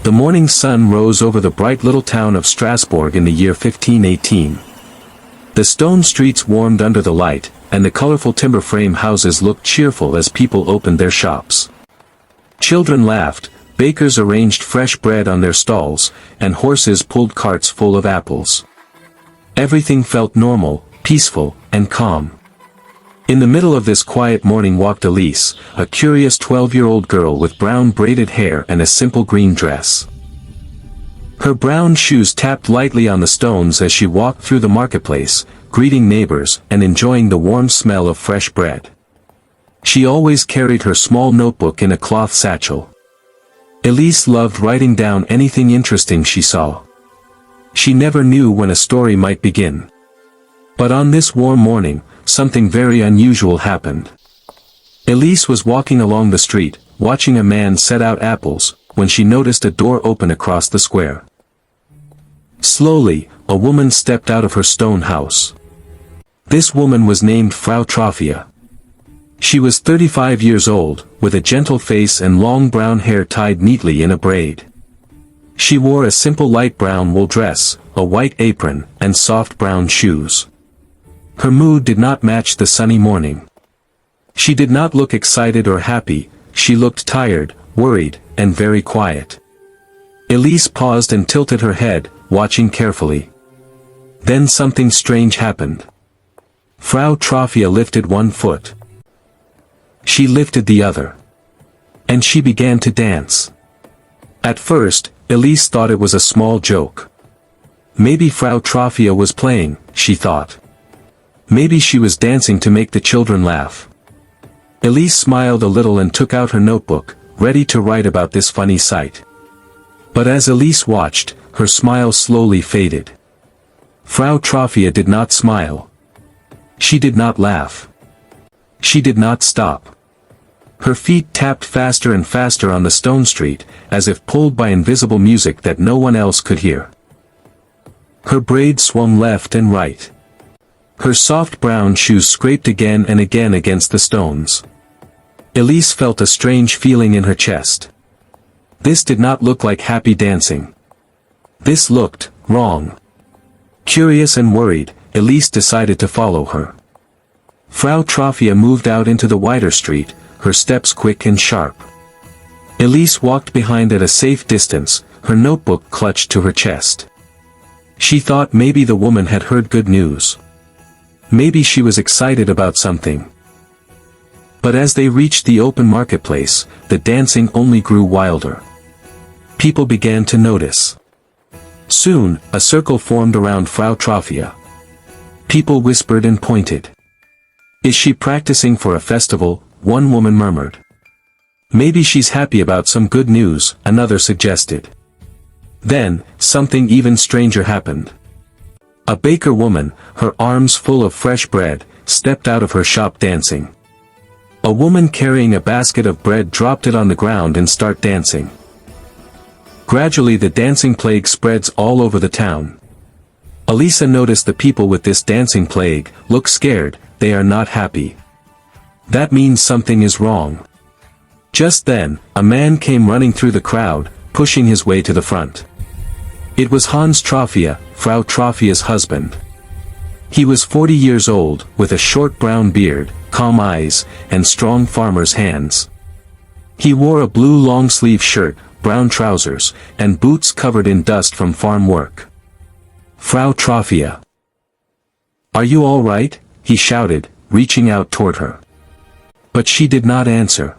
The morning sun rose over the bright little town of Strasbourg in the year 1518. The stone streets warmed under the light, and the colorful timber frame houses looked cheerful as people opened their shops. Children laughed, bakers arranged fresh bread on their stalls, and horses pulled carts full of apples. Everything felt normal, peaceful, and calm. In the middle of this quiet morning walked Elise, a curious 12-year-old girl with brown braided hair and a simple green dress. Her brown shoes tapped lightly on the stones as she walked through the marketplace, greeting neighbors and enjoying the warm smell of fresh bread. She always carried her small notebook in a cloth satchel. Elise loved writing down anything interesting she saw. She never knew when a story might begin. But on this warm morning, something very unusual happened. Elise was walking along the street, watching a man set out apples, when she noticed a door open across the square. Slowly, a woman stepped out of her stone house. This woman was named Frau Troffea. She was 35 years old, with a gentle face and long brown hair tied neatly in a braid. She wore a simple light brown wool dress, a white apron, and soft brown shoes. Her mood did not match the sunny morning. She did not look excited or happy, she looked tired, worried, and very quiet. Elise paused and tilted her head, watching carefully. Then something strange happened. Frau Troffea lifted one foot. She lifted the other. And she began to dance. At first, Elise thought it was a small joke. Maybe Frau Troffea was playing, she thought. Maybe she was dancing to make the children laugh. Elise smiled a little and took out her notebook, ready to write about this funny sight. But as Elise watched, her smile slowly faded. Frau Troffea did not smile. She did not laugh. She did not stop. Her feet tapped faster and faster on the stone street, as if pulled by invisible music that no one else could hear. Her braid swung left and right. Her soft brown shoes scraped again and again against the stones. Elise felt a strange feeling in her chest. This did not look like happy dancing. This looked wrong. Curious and worried, Elise decided to follow her. Frau Troffea moved out into the wider street, her steps quick and sharp. Elise walked behind at a safe distance, her notebook clutched to her chest. She thought maybe the woman had heard good news. Maybe she was excited about something. But as they reached the open marketplace, the dancing only grew wilder. People began to notice. Soon, a circle formed around Frau Troffea. People whispered and pointed. "Is she practicing for a festival?" one woman murmured. "Maybe she's happy about some good news," another suggested. Then, something even stranger happened. A baker woman, her arms full of fresh bread, stepped out of her shop dancing. A woman carrying a basket of bread dropped it on the ground and started dancing. Gradually the dancing plague spreads all over the town. Elisa noticed the people with this dancing plague look scared, they are not happy. That means something is wrong. Just then, a man came running through the crowd, pushing his way to the front. It was Hans Troffea, Frau Troffea's husband. He was 40 years old, with a short brown beard, calm eyes, and strong farmer's hands. He wore a blue long-sleeve shirt, brown trousers, and boots covered in dust from farm work. "Frau Troffea. Are you all right?" he shouted, reaching out toward her. But she did not answer.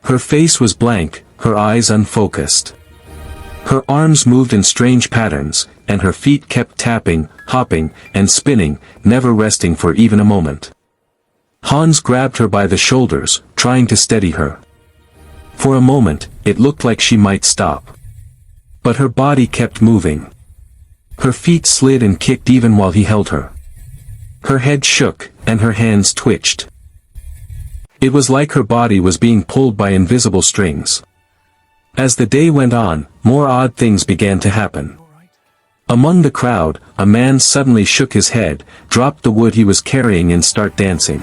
Her face was blank, her eyes unfocused. Her arms moved in strange patterns, and her feet kept tapping, hopping, and spinning, never resting for even a moment. Hans grabbed her by the shoulders, trying to steady her. For a moment, it looked like she might stop. But her body kept moving. Her feet slid and kicked even while he held her. Her head shook, and her hands twitched. It was like her body was being pulled by invisible strings. As the day went on, more odd things began to happen. Among the crowd, a man suddenly shook his head, dropped the wood he was carrying and started dancing.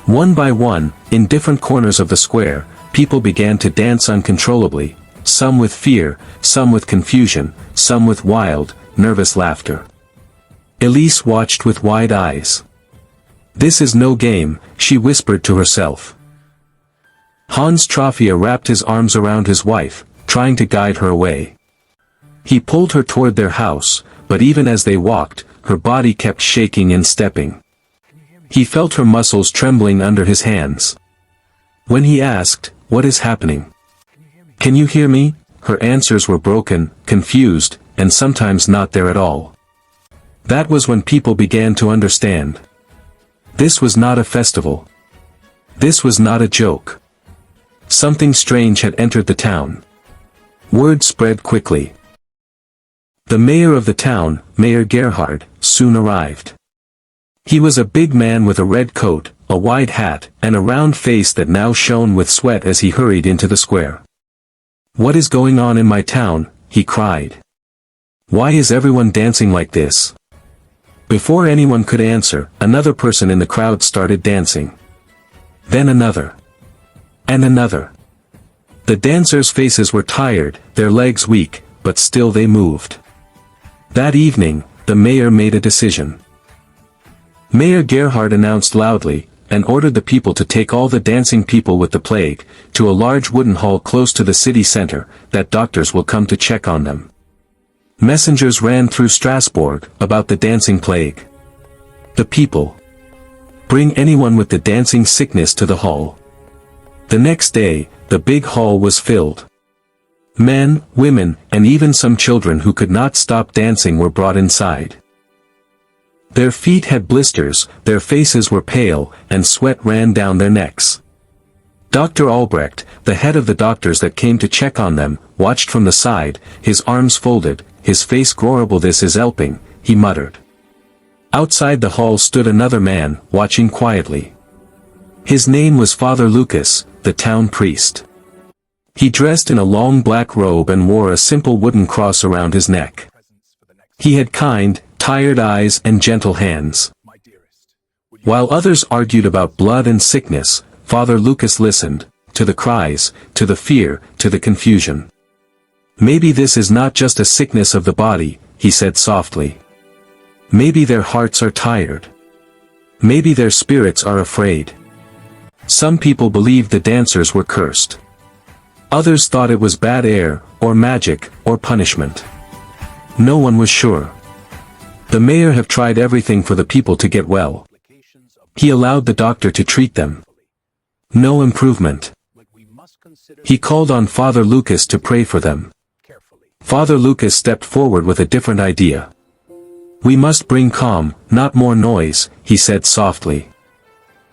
One by one, in different corners of the square, people began to dance uncontrollably, some with fear, some with confusion, some with wild, nervous laughter. Elise watched with wide eyes. "This is no game," she whispered to herself. Hans Troffea wrapped his arms around his wife, trying to guide her away. He pulled her toward their house, but even as they walked, her body kept shaking and stepping. He felt her muscles trembling under his hands. When he asked, "What is happening? Can you hear me?" her answers were broken, confused, and sometimes not there at all. That was when people began to understand. This was not a festival. This was not a joke. Something strange had entered the town. Word spread quickly. The mayor of the town, Mayor Gerhard, soon arrived. He was a big man with a red coat, a wide hat, and a round face that now shone with sweat as he hurried into the square. "What is going on in my town?" he cried. "Why is everyone dancing like this?" Before anyone could answer, another person in the crowd started dancing. Then another. And another. The dancers' faces were tired, their legs weak, but still they moved. That evening, the mayor made a decision. Mayor Gerhard announced loudly, and ordered the people to take all the dancing people with the plague, to a large wooden hall close to the city center, that doctors will come to check on them. Messengers ran through Strasbourg, about the dancing plague. The people. Bring anyone with the dancing sickness to the hall. The next day, the big hall was filled. Men, women, and even some children who could not stop dancing were brought inside. Their feet had blisters, their faces were pale, and sweat ran down their necks. Dr. Albrecht, the head of the doctors that came to check on them, watched from the side, his arms folded, his face horrible. "This is helping," he muttered. Outside the hall stood another man, watching quietly. His name was Father Lucas, the town priest. He dressed in a long black robe and wore a simple wooden cross around his neck. He had kind, tired eyes and gentle hands. While others argued about blood and sickness, Father Lucas listened, to the cries, to the fear, to the confusion. "Maybe this is not just a sickness of the body," he said softly. "Maybe their hearts are tired. Maybe their spirits are afraid." Some people believed the dancers were cursed. Others thought it was bad air, or magic, or punishment. No one was sure. The mayor had tried everything for the people to get well. He allowed the doctor to treat them. No improvement. He called on Father Lucas to pray for them. Father Lucas stepped forward with a different idea. "We must bring calm, not more noise," he said softly.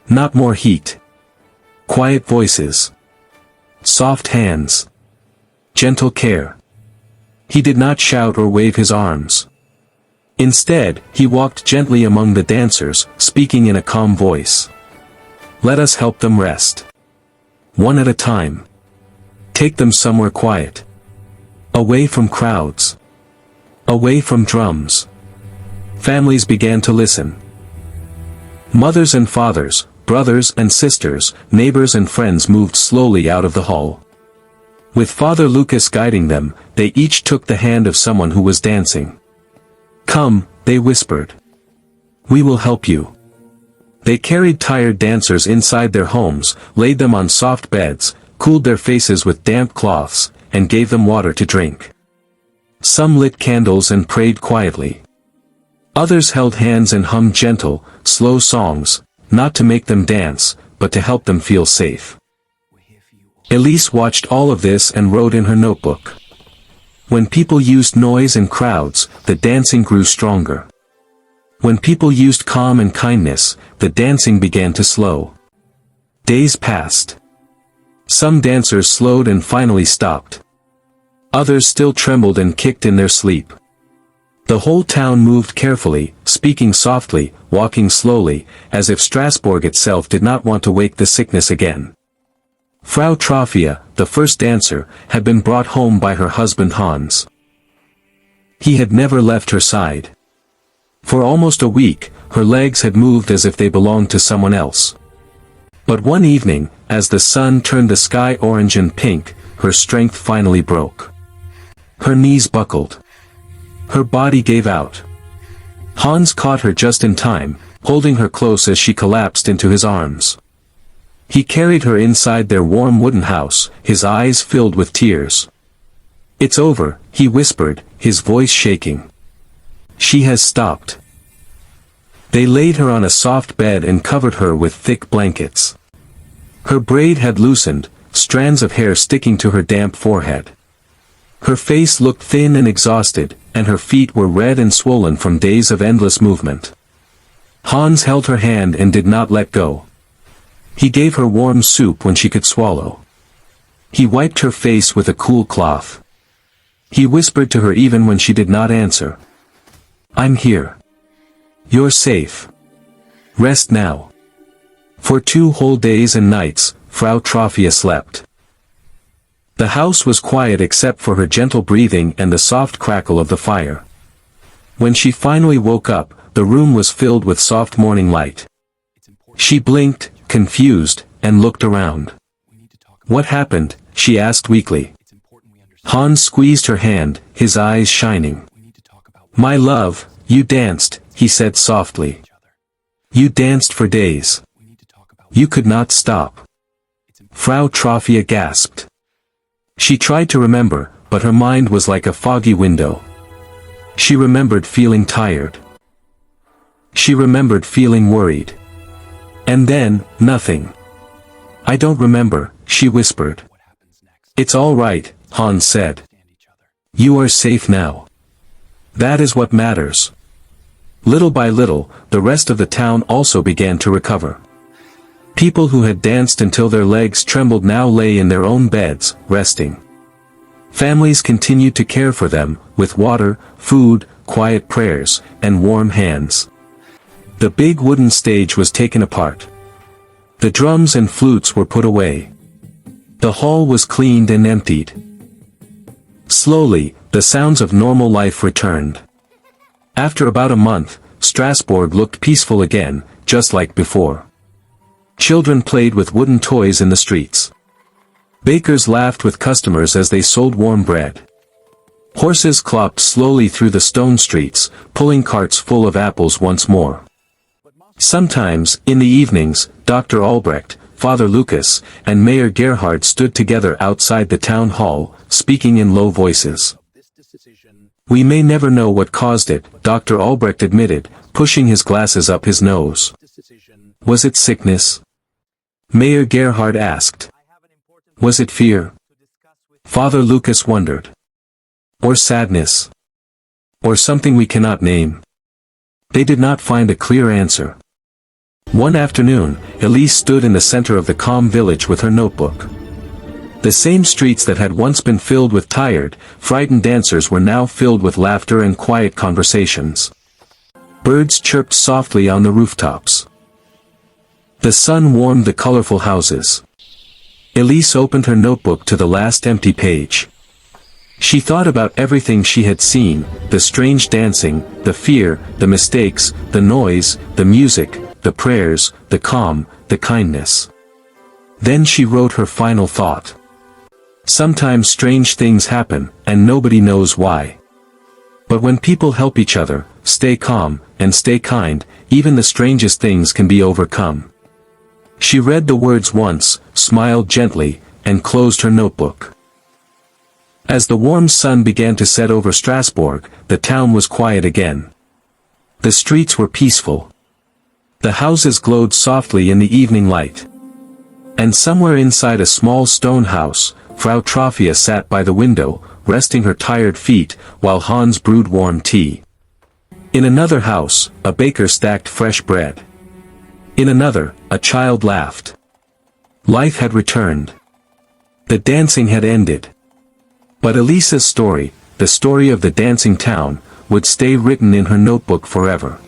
"Not more heat. Quiet voices. Soft hands. Gentle care." He did not shout or wave his arms. Instead, he walked gently among the dancers, speaking in a calm voice. "Let us help them rest. One at a time. Take them somewhere quiet. Away from crowds. Away from drums." Families began to listen. Mothers and fathers, brothers and sisters, neighbors and friends moved slowly out of the hall. With Father Lucas guiding them, they each took the hand of someone who was dancing. "Come," they whispered. "We will help you." They carried tired dancers inside their homes, laid them on soft beds, cooled their faces with damp cloths, and gave them water to drink. Some lit candles and prayed quietly. Others held hands and hummed gentle, slow songs, not to make them dance, but to help them feel safe. Elise watched all of this and wrote in her notebook. When people used noise and crowds, the dancing grew stronger. When people used calm and kindness, the dancing began to slow. Days passed. Some dancers slowed and finally stopped. Others still trembled and kicked in their sleep. The whole town moved carefully, speaking softly, walking slowly, as if Strasbourg itself did not want to wake the sickness again. Frau Troffea, the first dancer, had been brought home by her husband Hans. He had never left her side. For almost a week, her legs had moved as if they belonged to someone else. But one evening, as the sun turned the sky orange and pink, her strength finally broke. Her knees buckled. Her body gave out. Hans caught her just in time, holding her close as she collapsed into his arms. He carried her inside their warm wooden house, his eyes filled with tears. "It's over," he whispered, his voice shaking. "She has stopped." They laid her on a soft bed and covered her with thick blankets. Her braid had loosened, strands of hair sticking to her damp forehead. Her face looked thin and exhausted, and her feet were red and swollen from days of endless movement. Hans held her hand and did not let go. He gave her warm soup when she could swallow. He wiped her face with a cool cloth. He whispered to her even when she did not answer. "I'm here. You're safe. Rest now." For 2 whole days and nights, Frau Troffea slept. The house was quiet except for her gentle breathing and the soft crackle of the fire. When she finally woke up, the room was filled with soft morning light. She blinked, confused, and looked around. "What happened?" she asked weakly. Hans squeezed her hand, his eyes shining. "My love, you danced," he said softly. "You danced for days. You could not stop." Frau Troffea gasped. She tried to remember, but her mind was like a foggy window. She remembered feeling tired. She remembered feeling worried. And then, nothing. "I don't remember," she whispered. "It's all right," Hans said. "You are safe now. That is what matters." Little by little, the rest of the town also began to recover. People who had danced until their legs trembled now lay in their own beds, resting. Families continued to care for them, with water, food, quiet prayers, and warm hands. The big wooden stage was taken apart. The drums and flutes were put away. The hall was cleaned and emptied. Slowly, the sounds of normal life returned. After about a month, Strasbourg looked peaceful again, just like before. Children played with wooden toys in the streets. Bakers laughed with customers as they sold warm bread. Horses clopped slowly through the stone streets, pulling carts full of apples once more. Sometimes, in the evenings, Dr. Albrecht, Father Lucas, and Mayor Gerhard stood together outside the town hall, speaking in low voices. "We may never know what caused it," Dr. Albrecht admitted, pushing his glasses up his nose. "Was it sickness?" Mayor Gerhard asked. "Was it fear?" Father Lucas wondered. "Or sadness? Or something we cannot name?" They did not find a clear answer. One afternoon, Elise stood in the center of the calm village with her notebook. The same streets that had once been filled with tired, frightened dancers were now filled with laughter and quiet conversations. Birds chirped softly on the rooftops. The sun warmed the colorful houses. Elise opened her notebook to the last empty page. She thought about everything she had seen, the strange dancing, the fear, the mistakes, the noise, the music, the prayers, the calm, the kindness. Then she wrote her final thought. Sometimes strange things happen, and nobody knows why. But when people help each other, stay calm, and stay kind, even the strangest things can be overcome. She read the words once, smiled gently, and closed her notebook. As the warm sun began to set over Strasbourg, the town was quiet again. The streets were peaceful. The houses glowed softly in the evening light. And somewhere inside a small stone house, Frau Troffea sat by the window, resting her tired feet, while Hans brewed warm tea. In another house, a baker stacked fresh bread. In another, a child laughed. Life had returned. The dancing had ended. But Elisa's story, the story of the dancing town, would stay written in her notebook forever.